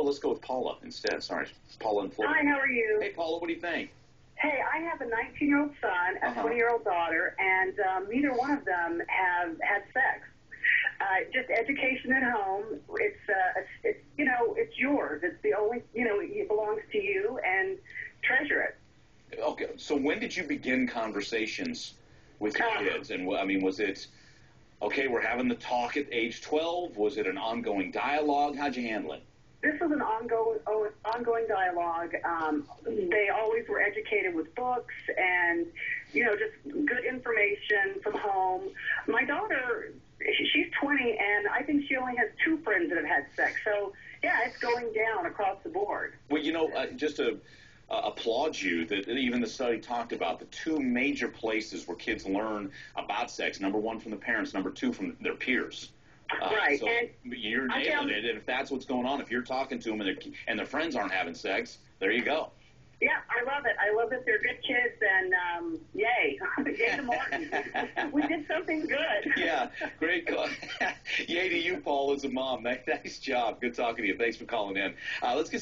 let's go with Paula instead. Sorry, Paula in Florida. Hi, how are you? Hey, Paula, what do you think? Hey, I have a 19-year-old son, a 20-year-old daughter, and neither one of them have had sex. Just education at home. It's it's yours. It's the only, it belongs to you, and treasure it. Okay, so when did you begin conversations with your kids? And I mean, was it, okay, we're having the talk at age 12? Was it an ongoing dialogue? How'd you handle it? This was an ongoing dialogue. They always were educated with books and, just good information from home. My daughter, she's 20, and I think she only has 2 friends that have had sex. So, yeah, it's going down across the board. Well, just to applaud you that even the study talked about the 2 major places where kids learn about sex. Number 1 from the parents, number 2 from their peers. Right. So and you're nailing it, and if that's what's going on, if you're talking to them and their friends aren't having sex, there you go. Yeah, I love it. I love that they're good kids, and yay. Yay to Martin. We did something good. Yeah, great call. Yay to you, Paul, as a mom. Nice job. Good talking to you. Thanks for calling in. Let's get some